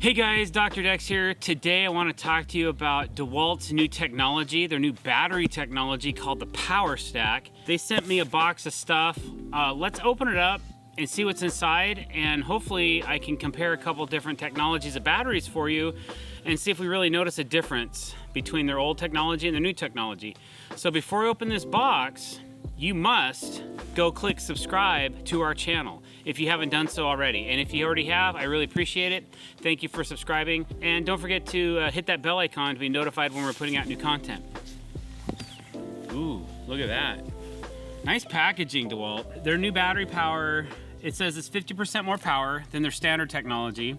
Hey guys, DrDecks here. Today I want to talk to you about DeWalt's new technology, their new battery technology called the Power Stack. They sent me a box of stuff. Let's open it up and see what's inside, and hopefully I can compare a couple different technologies of batteries for you and see if we really notice a difference between their old technology and their new technology. So before we open this box, you must go click subscribe to our channel if you haven't done so already. And if you already have, I really appreciate it. Thank you for subscribing. And don't forget to hit that bell icon to be notified when we're putting out new content. Ooh, look at that. Nice packaging, DeWalt. Their new battery power, it says it's 50% more power than their standard technology,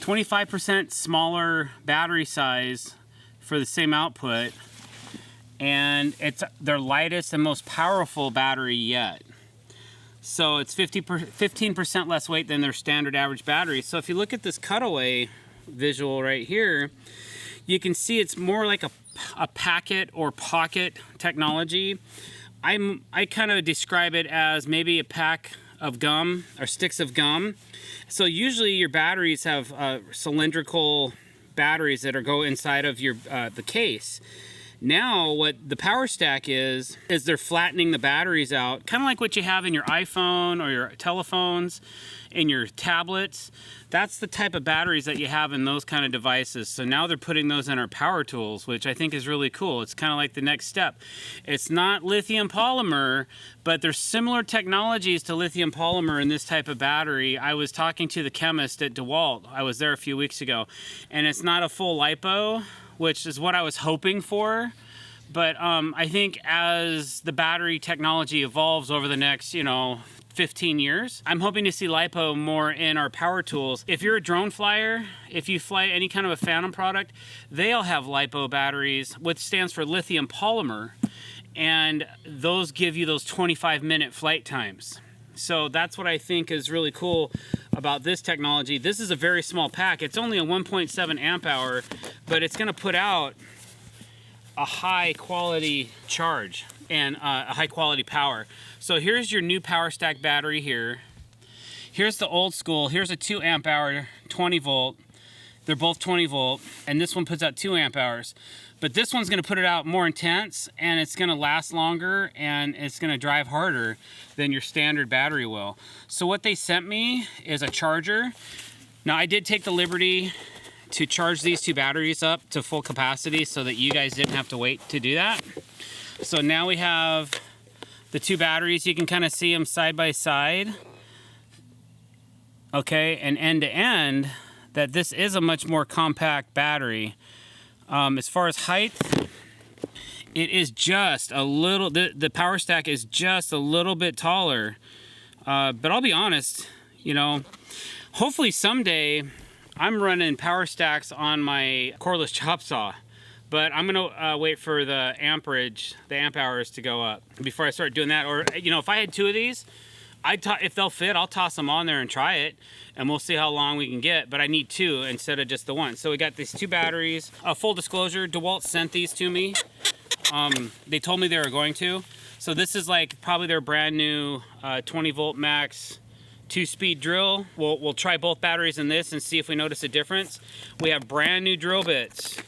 25% smaller battery size for the same output, and it's their lightest and most powerful battery yet. So it's 15% less weight than their standard average battery. So if you look at this cutaway visual right here, you can see it's more like a packet or pocket technology. I kind of describe it as maybe a pack of gum or sticks of gum. So usually your batteries have cylindrical batteries that go inside of your the case. Now what the Power Stack is they're flattening the batteries out, kind of like what you have in your iPhone or your telephones, in your tablets. That's the type of batteries that you have in those kind of devices. So now they're putting those in our power tools, which I think is really cool. It's kind of like the next step. It's not lithium polymer, but there's similar technologies to lithium polymer in this type of battery. I was talking to the chemist at DeWalt. I was there a few weeks ago, and it's not a full lipo, which is what I was hoping for. But I think as the battery technology evolves over the next, 15 years, I'm hoping to see lipo more in our power tools. If you're a drone flyer, if you fly any kind of a Phantom product, they all have lipo batteries, which stands for lithium polymer, and those give you those 25-minute flight times. So that's what I think is really cool about this technology. This is a very small pack. It's only a 1.7 amp hour, but it's gonna put out a high quality charge and a high quality power. So here's your new Power Stack battery here. Here's the old school. Here's a 2 amp hour, 20 volt. They're both 20 volt, and this one puts out 2 amp hours. But this one's gonna put it out more intense, and it's gonna last longer, and it's gonna drive harder than your standard battery will. So what they sent me is a charger. Now I did take the liberty to charge these two batteries up to full capacity so that you guys didn't have to wait to do that. So now we have the two batteries. You can kind of see them side by side. Okay, and end to end, that this is a much more compact battery. As far as height, it is just a little, the Power Stack is just a little bit taller. But I'll be honest, hopefully someday I'm running Power Stacks on my cordless chop saw. But I'm gonna wait for the amperage, the amp hours to go up before I start doing that. Or, if I had two of these, if they'll fit, I'll toss them on there and try it, and we'll see how long we can get. But I need two instead of just the one. So we got these two batteries. Full disclosure, DeWalt sent these to me. They told me they were going to. So this is like probably their brand new 20 volt max 2-speed drill. We'll try both batteries in this and see if we notice a difference. We have brand new drill bits.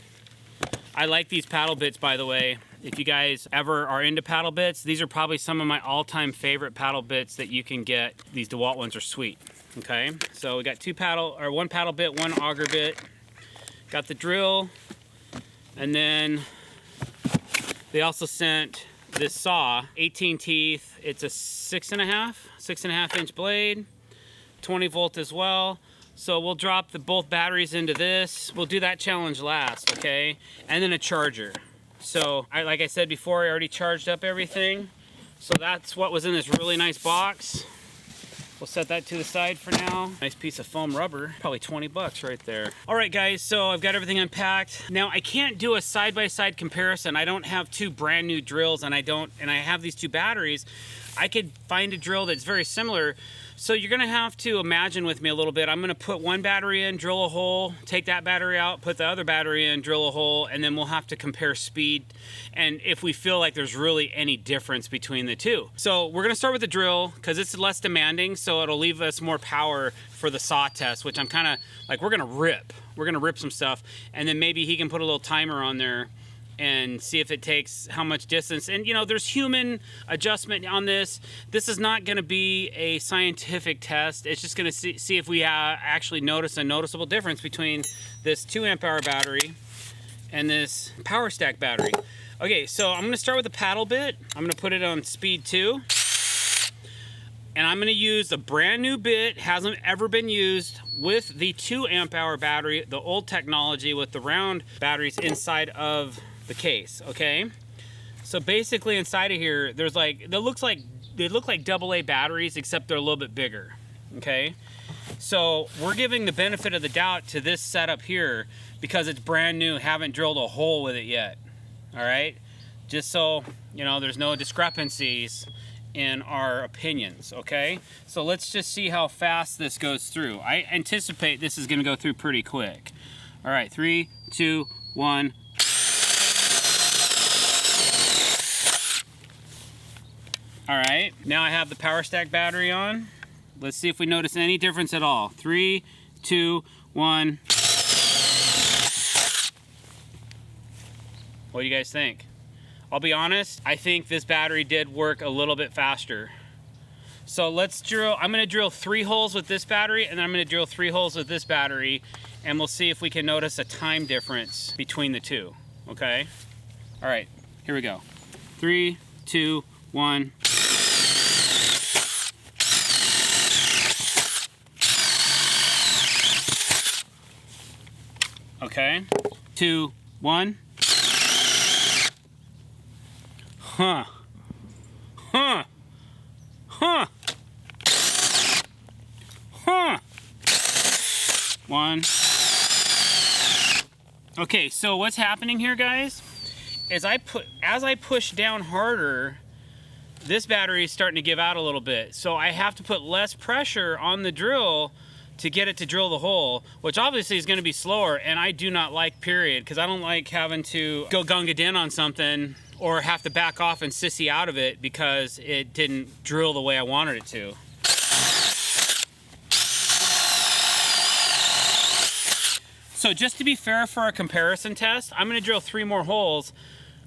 I like these paddle bits, by the way. If you guys ever are into paddle bits, these are probably some of my all-time favorite paddle bits that you can get. These DeWalt ones are sweet. Okay, so we got one paddle bit, one auger bit. Got the drill, and then they also sent this saw, 18 teeth. It's a 6.5 inch blade, 20 volt as well. So we'll drop both batteries into this. We'll do that challenge last, okay? And then a charger. So like I said before, I already charged up everything. So that's what was in this really nice box. We'll set that to the side for now. Nice piece of foam rubber, probably 20 bucks right there. All right guys, so I've got everything unpacked. Now I can't do a side-by-side comparison. I don't have two brand new drills, and I have these two batteries. I could find a drill that's very similar. So you're gonna have to imagine with me a little bit. I'm gonna put one battery in, drill a hole, take that battery out, put the other battery in, drill a hole, and then we'll have to compare speed and if we feel like there's really any difference between the two. So we're gonna start with the drill because it's less demanding, so it'll leave us more power for the saw test, which I'm kind of like, we're gonna rip some stuff, and then maybe he can put a little timer on there and see if it takes how much distance. And you know, there's human adjustment on this. This is not gonna be a scientific test. It's just gonna see if we actually notice a noticeable difference between this 2 amp hour battery and this power stack battery. Okay, so I'm gonna start with the paddle bit. I'm gonna put it on speed 2. And I'm gonna use a brand new bit, hasn't ever been used, with the 2 amp hour battery, the old technology with the round batteries inside of the case, okay? So basically inside of here, there's like, they look like AA batteries, except they're a little bit bigger, okay? So we're giving the benefit of the doubt to this setup here because it's brand new, haven't drilled a hole with it yet, all right? Just so, you know, there's no discrepancies in our opinions, okay? So let's just see how fast this goes through. I anticipate this is gonna go through pretty quick. All right, 3, 2, 1. All right, now I have the power stack battery on. Let's see if we notice any difference at all. 3, 2, 1. What do you guys think? I'll be honest, I think this battery did work a little bit faster. So let's drill, I'm gonna drill 3 holes with this battery, and then I'm gonna drill 3 holes with this battery, and we'll see if we can notice a time difference between the two, okay? All right, here we go. 3, 2, 1. Okay, 2, 1. Huh. Huh. Huh. Huh. 1. Okay, so what's happening here, guys, is as I push down harder, this battery is starting to give out a little bit. So I have to put less pressure on the drill to get it to drill the hole, which obviously is gonna be slower, and I do not like, period, because I don't like having to go gunga din on something or have to back off and sissy out of it because it didn't drill the way I wanted it to. So just to be fair for a comparison test, I'm gonna drill 3 more holes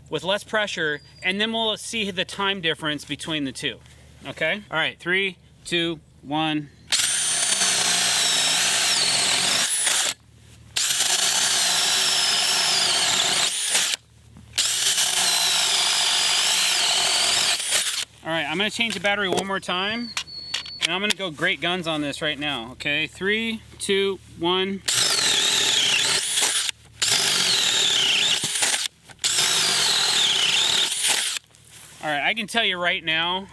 with less pressure, and then we'll see the time difference between the two, okay? All right, 3, 2, 1. All right, I'm gonna change the battery one more time, and I'm gonna go great guns on this right now, okay? 3, 2, 1. All right, I can tell you right now,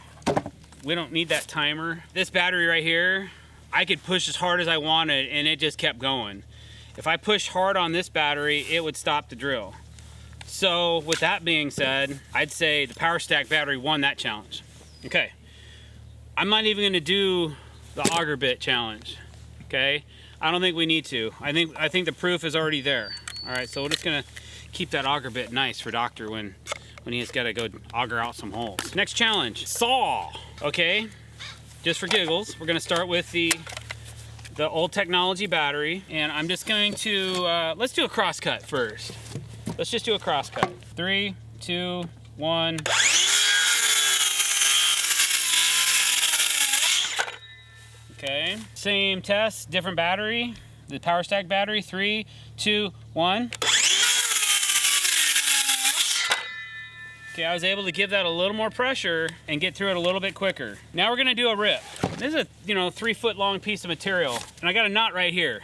we don't need that timer. This battery right here, I could push as hard as I wanted and it just kept going. If I pushed hard on this battery, it would stop the drill. So with that being said, I'd say the power stack battery won that challenge. Okay, I'm not even gonna do the auger bit challenge, okay? I don't think we need to. I think the proof is already there. All right, so we're just gonna keep that auger bit nice for Doctor when he's gotta go auger out some holes. Next challenge, saw, okay? Just for giggles, we're gonna start with the old technology battery, and I'm just going to, let's do a crosscut first. Let's just do a crosscut. 3, 2, 1. Okay, same test, different battery. The power stack battery, 3, 2, 1. Okay, I was able to give that a little more pressure and get through it a little bit quicker. Now we're gonna do a rip. This is a 3 foot long piece of material, and I got a knot right here.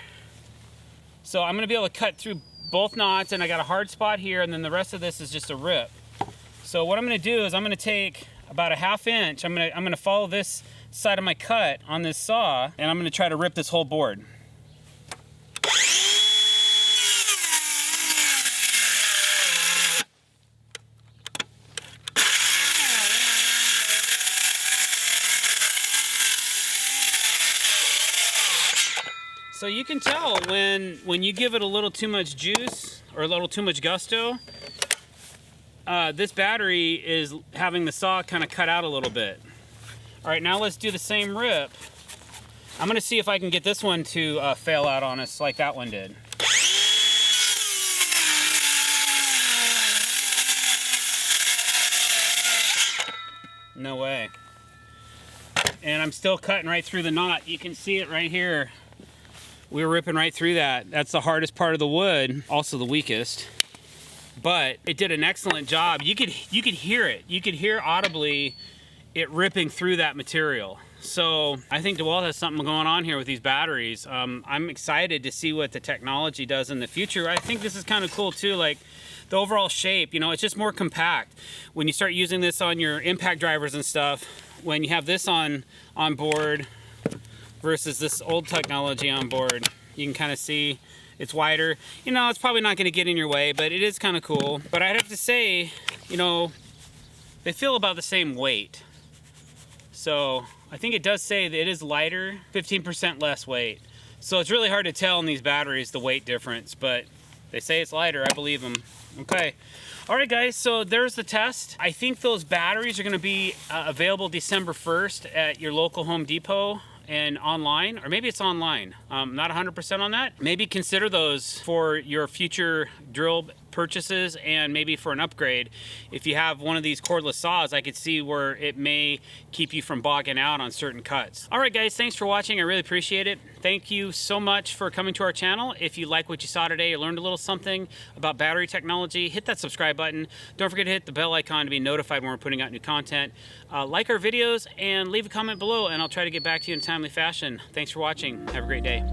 So I'm gonna be able to cut through both knots, and I got a hard spot here, and then the rest of this is just a rip. So what I'm gonna do is I'm gonna take about a 1/2 inch, I'm gonna follow this side of my cut on this saw, and I'm gonna try to rip this whole board. So you can tell when you give it a little too much juice or a little too much gusto, this battery is having the saw kind of cut out a little bit. All right, now let's do the same rip. I'm gonna see if I can get this one to fail out on us like that one did. No way. And I'm still cutting right through the knot. You can see it right here. We were ripping right through that. That's the hardest part of the wood, also the weakest. But it did an excellent job. You could hear it. You could hear audibly it ripping through that material. So I think DeWalt has something going on here with these batteries. I'm excited to see what the technology does in the future. I think this is kind of cool too, like the overall shape, you know, it's just more compact. When you start using this on your impact drivers and stuff, when you have this on board versus this old technology on board, you can kind of see it's wider. You know, it's probably not going to get in your way, but it is kind of cool. But I'd have to say, you know, they feel about the same weight. So I think it does say that it is lighter, 15% less weight. So it's really hard to tell in these batteries the weight difference, but they say it's lighter. I believe them. Okay. All right, guys, so there's the test. I think those batteries are going to be available December 1st at your local Home Depot and online, or maybe it's online. Not 100% on that. Maybe consider those for your future drill purchases and maybe for an upgrade. If you have one of these cordless saws, I could see where it may keep you from bogging out on certain cuts. All right, guys, thanks for watching. I really appreciate it. Thank you so much for coming to our channel. If you like what you saw today or learned a little something about battery technology, hit that subscribe button. Don't forget to hit the bell icon to be notified when we're putting out new content. Like our videos and leave a comment below, and I'll try to get back to you in a timely fashion. Thanks for watching. Have a great day.